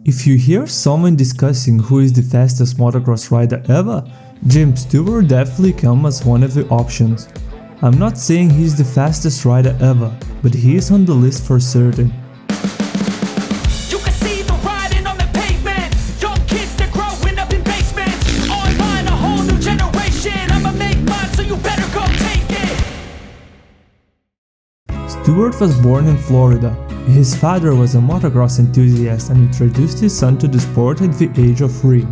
If you hear someone discussing who is the fastest motocross rider ever, James Stewart definitely comes as one of the options. I'm not saying he's the fastest rider ever, but he is on the list for certain. You can see the riding on the pavement, young kids that growing up in basements, online a whole new generation, I'ma make mine so you better go take it. Stewart was born in Florida. His father was a motocross enthusiast and introduced his son to the sport at the age of 3.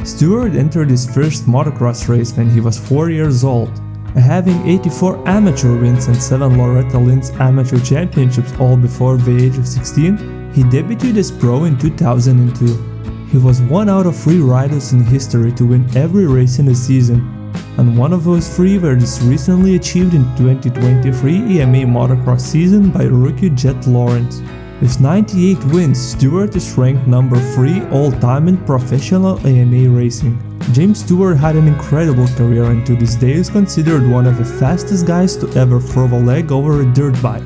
Stewart entered his first motocross race when he was 4 years old. Having 84 amateur wins and 7 Loretta Lynn's amateur championships all before the age of 16, he debuted as pro in 2002. He was one out of 3 riders in history to win every race in a season, and one of those 3 were just recently achieved in 2023 EMA motocross season by rookie Jet Lawrence. With 98 wins, Stewart is ranked number 3 all-time in professional AMA racing. James Stewart had an incredible career and to this day is considered one of the fastest guys to ever throw a leg over a dirt bike.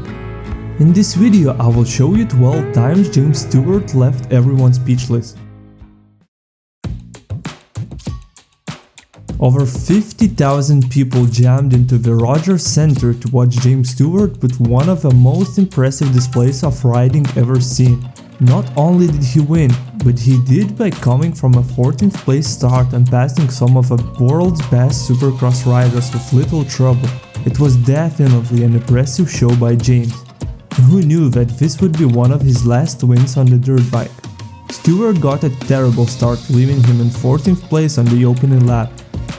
In this video I will show you 12 times James Stewart left everyone speechless. Over 50,000 people jammed into the Rogers Center to watch James Stewart put one of the most impressive displays of riding ever seen. Not only did he win, but he did by coming from a 14th place start and passing some of the world's best Supercross riders with little trouble. It was definitely an impressive show by James. Who knew that this would be one of his last wins on the dirt bike? Stewart got a terrible start, leaving him in 14th place on the opening lap.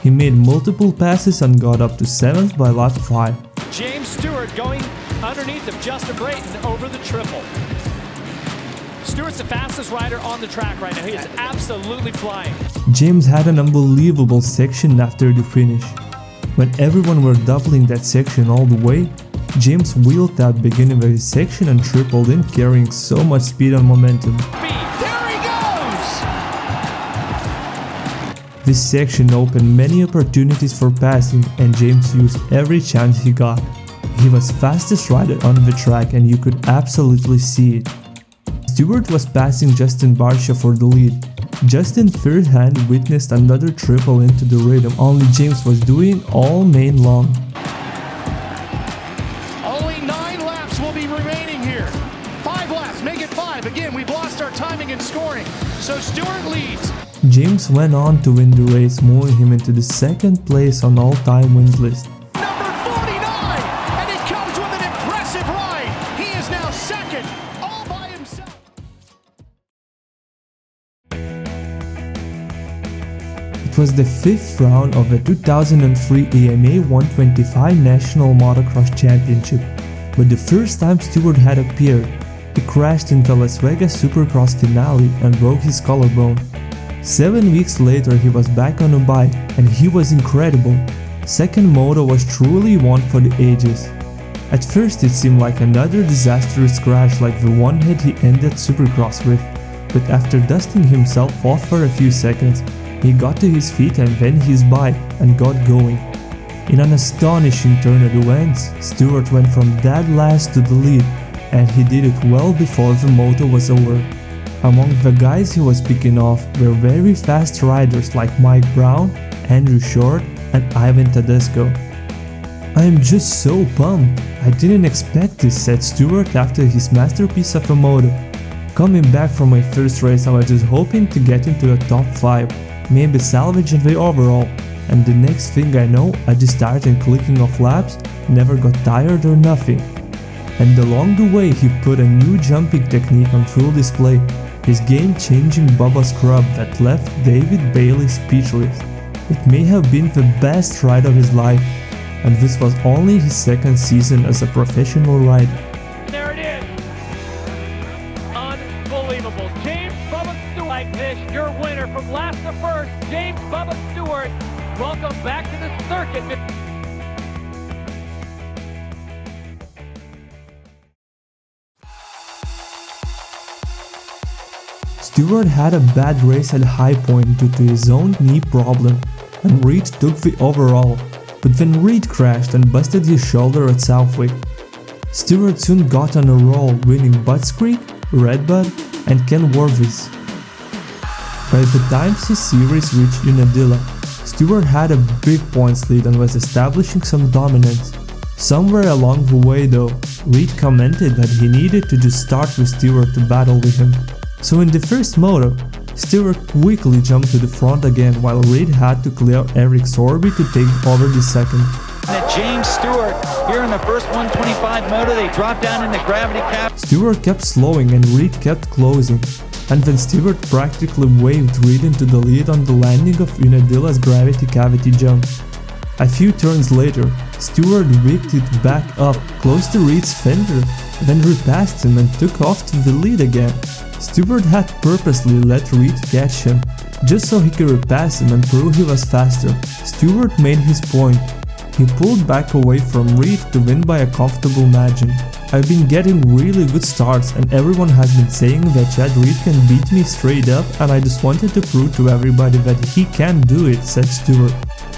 He made multiple passes and got up to 7th by lap 5. James Stewart going underneath of Justin Brayton over the triple. Stewart's the fastest rider on the track right now. He is absolutely flying. James had an unbelievable section after the finish. When everyone were doubling that section all the way, James wheeled out beginning of his section and tripled in, carrying so much speed and momentum. There he goes! This section opened many opportunities for passing and James used every chance he got. He was fastest rider on the track and you could absolutely see it. Stewart was passing Justin Barcia for the lead. Justin third hand witnessed another triple into the rhythm only James was doing all main long. Only 9 laps will be remaining here. 5 laps, make it 5. Again, we've lost our timing and scoring, so Stewart leads. James went on to win the race, moving him into the 2nd place on all-time wins list. Number 49, and it comes with an impressive ride. He is now 2nd, all by himself. It was the 5th round of the 2003 EMA 125 National Motocross Championship, but the first time Stewart had appeared, he crashed in the Las Vegas Supercross finale and broke his collarbone. 7 weeks later he was back on a bike and he was incredible. Second moto was truly one for the ages. At first it seemed like another disastrous crash like the one that he ended Supercross with, but after dusting himself off for a few seconds, he got to his feet and then his bike and got going. In an astonishing turn of events, Stewart went from dead last to the lead, and he did it well before the moto was over. Among the guys he was picking off were very fast riders like Mike Brown, Andrew Short and Ivan Tedesco. "I am just so pumped, I didn't expect this," said Stewart after his masterpiece of a moto. "Coming back from my first race I was just hoping to get into the top 5, maybe salvage the overall, and the next thing I know I just started clicking off laps, never got tired or nothing." And along the way he put a new jumping technique on full display, his game-changing Bubba Scrub that left David Bailey speechless. It may have been the best ride of his life, and this was only his 2nd season as a professional rider. There it is. Unbelievable. James Bubba Stewart like this, your winner from last to first, James Bubba Stewart. Welcome back to the circuit. Stewart had a bad race at High Point due to his own knee problem, and Reed took the overall, but then Reed crashed and busted his shoulder at Southwick. Stewart soon got on a roll, winning Butts Creek, Redbud, and Ken Warvis. By the time his series reached Unadilla, Stewart had a big points lead and was establishing some dominance. Somewhere along the way though, Reed commented that he needed to just start with Stewart to battle with him. So in the first moto, Stewart quickly jumped to the front again while Reed had to clear Eric Sorby to take over the second. James Stewart here in the first 125 moto, they dropped down in the gravity cap. Stewart kept slowing and Reed kept closing, and then Stewart practically waved Reed into the lead on the landing of Unadilla's gravity cavity jump. A few turns later, Stewart whipped it back up close to Reed's fender, then repassed him and took off to the lead again. Stewart had purposely let Reed catch him, just so he could repass him and prove he was faster. Stewart made his point. He pulled back away from Reed to win by a comfortable margin. I've been getting really good starts and everyone has been saying that Chad Reed can beat me straight up, and I just wanted to prove to everybody that he can do it, said Stewart.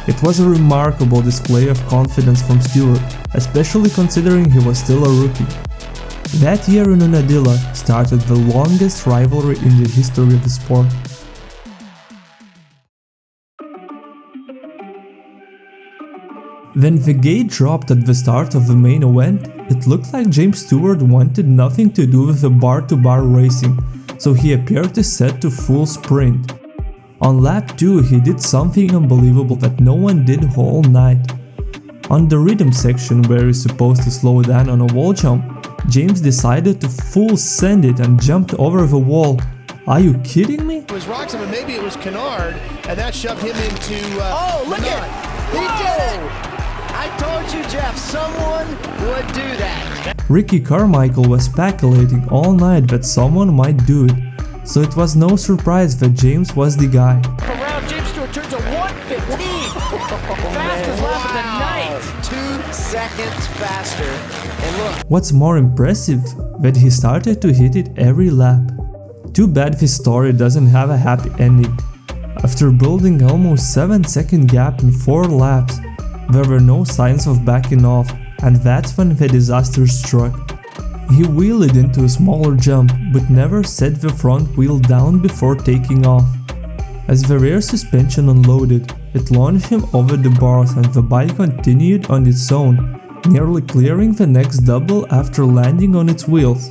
It was a remarkable display of confidence from Stewart, especially considering he was still a rookie. That year in Unadilla started the longest rivalry in the history of the sport. When the gate dropped at the start of the main event, it looked like James Stewart wanted nothing to do with the bar-to-bar racing, so he appeared to set to full sprint. On lap 2 he did something unbelievable that no one did all night. On the rhythm section where he's supposed to slow down on a wall jump, James decided to full send it and jumped over the wall. Are you kidding me? It was Roxham and maybe it was Kennard, and that shoved him into oh, look Menard. at! He did it! I told you, Jeff, someone would do that. Ricky Carmichael was speculating all night that someone might do it, so it was no surprise that James was the guy. Around James Stewart turns a 115. Fastest lap of the night. 2 seconds faster. And look. What's more impressive, that he started to hit it every lap. Too bad this story doesn't have a happy ending. After building almost 7-second gap in 4 laps, there were no signs of backing off, and that's when the disaster struck. He wheeled into a smaller jump, but never set the front wheel down before taking off. As the rear suspension unloaded, it launched him over the bars and the bike continued on its own, nearly clearing the next double after landing on its wheels.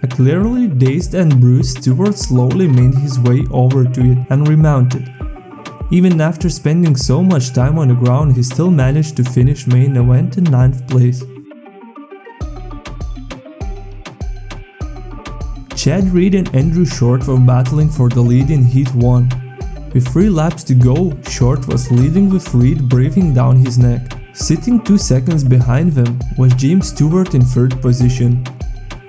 A clearly dazed and bruised Stewart slowly made his way over to it and remounted. Even after spending so much time on the ground, he still managed to finish main event in 9th place. Chad Reed and Andrew Short were battling for the lead in Heat 1. With 3 laps to go, Short was leading with Reed breathing down his neck. Sitting 2 seconds behind them was James Stewart in 3rd position.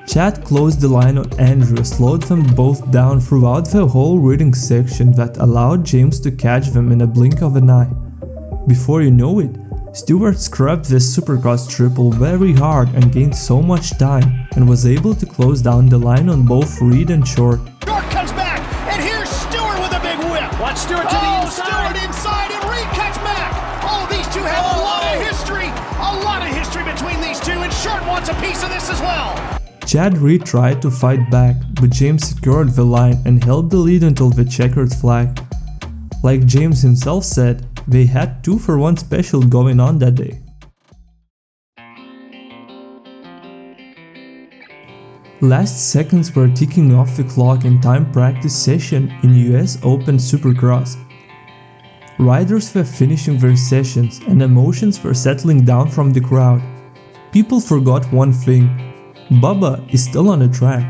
Chad closed the line on Andrew, slowed them both down throughout the whole reading section that allowed James to catch them in a blink of an eye. Before you know it, Stewart scrubbed the Supercross triple very hard and gained so much time and was able to close down the line on both Reed and Short. Short comes back, and here's Stewart with a big whip. Watch Stewart to the inside. Stewart inside, and Reed cuts back. Oh, these two have a lot of history between these two, and Short wants a piece of this as well. Chad Reed tried to fight back, but James secured the line and held the lead until the checkered flag. Like James himself said, they had 2-for-1 special going on that day. Last seconds were ticking off the clock in time practice session in US Open Supercross. Riders were finishing their sessions and emotions were settling down from the crowd. People forgot one thing: Bubba is still on the track.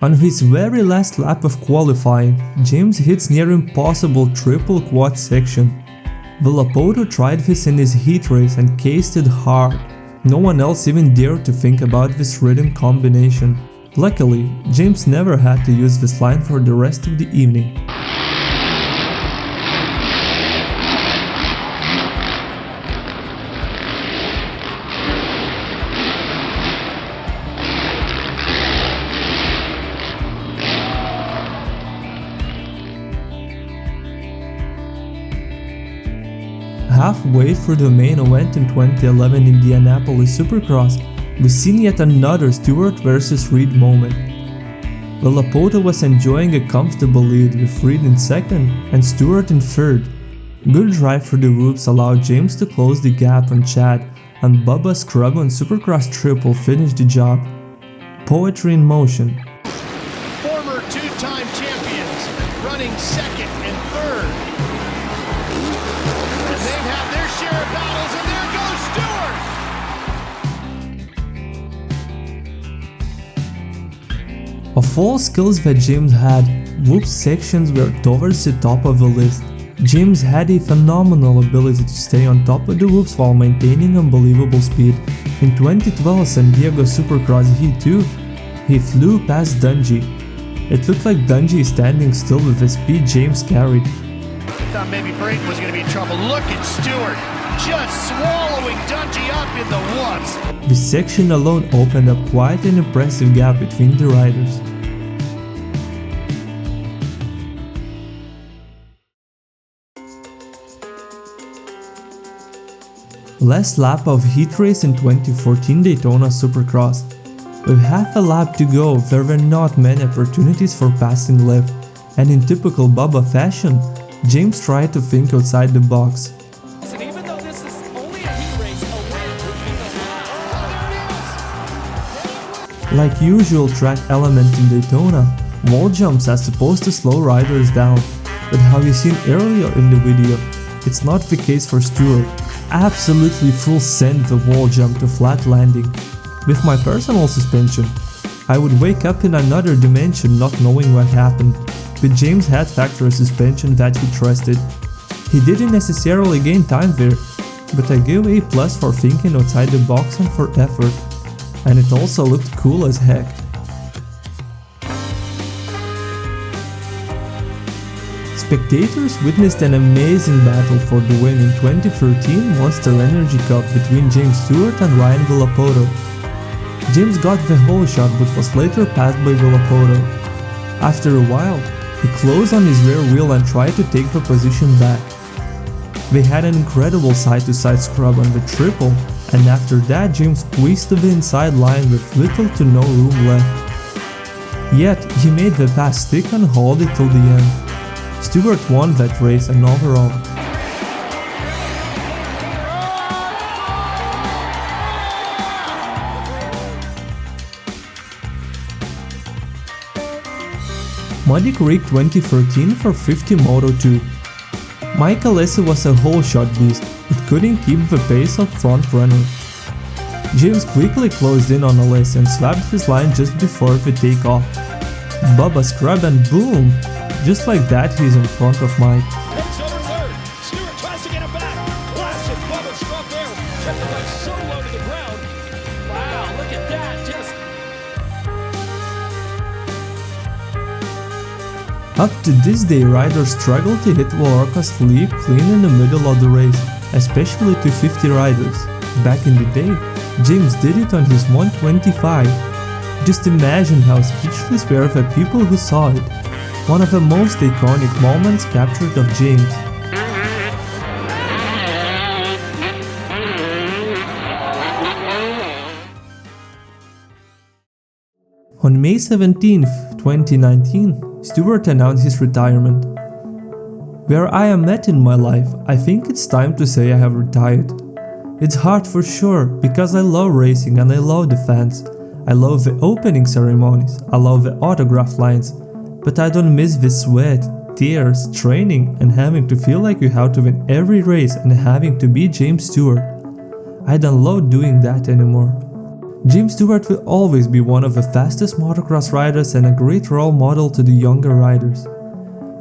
On his very last lap of qualifying, James hits near impossible triple quad section. Villopoto tried this in his heat race and cased it hard. No one else even dared to think about this rhythm combination. Luckily, James never had to use this line for the rest of the evening. Halfway through the main event in 2011 Indianapolis Supercross, we've seen yet another Stewart vs Reed moment. Villopoto was enjoying a comfortable lead with Reed in second and Stewart in third. Good drive through the whoops allowed James to close the gap on Chad, and Bubba's scrub on Supercross triple finished the job. Poetry in motion. Former two-time champions running second and third. And they've had their share of battles, and there goes Stewart! Of all skills that James had, whoops sections were towards the top of the list. James had a phenomenal ability to stay on top of the whoops while maintaining unbelievable speed. In 2012 San Diego Supercross Heat 2, he flew past Dungey. It looked like Dungey standing still with the speed James carried. Thought maybe Brayton was going to be in trouble. Look at Stewart just swallowing Dungey up in the whoops. This section alone opened up quite an impressive gap between the riders. Last lap of heat race in 2014 Daytona Supercross. With half a lap to go, there were not many opportunities for passing left, and in typical Bubba fashion, James tried to think outside the box. And even though this is only a heat race, a win would be the Like usual track element in Daytona, wall jumps are supposed to slow riders down, but how you seen earlier in the video, it's not the case for Stewart. Absolutely full send the wall jump to flat landing. With my personal suspension, I would wake up in another dimension not knowing what happened, but James had factory suspension that he trusted. He didn't necessarily gain time there, but I gave A+ for thinking outside the box and for effort, and it also looked cool as heck. Spectators witnessed an amazing battle for the win in 2013 Monster Energy Cup between James Stewart and Ryan Villopoto. James got the whole shot but was later passed by Villopoto. After a while, he closed on his rear wheel and tried to take the position back. They had an incredible side-to-side scrub on the triple, and after that James squeezed to the inside line with little to no room left. Yet, he made the pass stick and hauled it till the end. Stewart won that race and overall. Muddy Creek 2013 for 50 Moto2. Mike Alessi was a whole shot beast, but couldn't keep the pace of front runner. James quickly closed in on Alessi and slapped his line just before the takeoff. Bubba scrub and boom! Just like that, he's in front of Mike. Takes over third. Stewart tries to get him back. Classic Bubba scrub there. Kept the bike so low to the ground. Wow, look at that. Just Up to this day, riders struggle to hit Larocco's leap clean in the middle of the race, especially to 50 riders. Back in the day, James did it on his 125. Just imagine how speechless were the people who saw it. One of the most iconic moments captured of James. On May 17, 2019, Stewart announced his retirement. Where I am at in my life, I think it's time to say I have retired. It's hard for sure, because I love racing and I love the fans. I love the opening ceremonies, I love the autograph lines, but I don't miss the sweat, tears, training, and having to feel like you have to win every race and having to be James Stewart. I don't love doing that anymore. James Stewart will always be one of the fastest motocross riders and a great role model to the younger riders.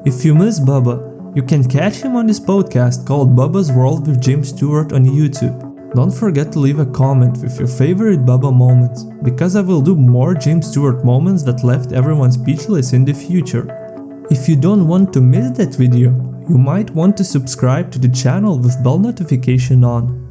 If you miss Bubba, you can catch him on this podcast called Bubba's World with James Stewart on YouTube. Don't forget to leave a comment with your favorite Bubba moments, because I will do more James Stewart moments that left everyone speechless in the future. If you don't want to miss that video, you might want to subscribe to the channel with bell notification on.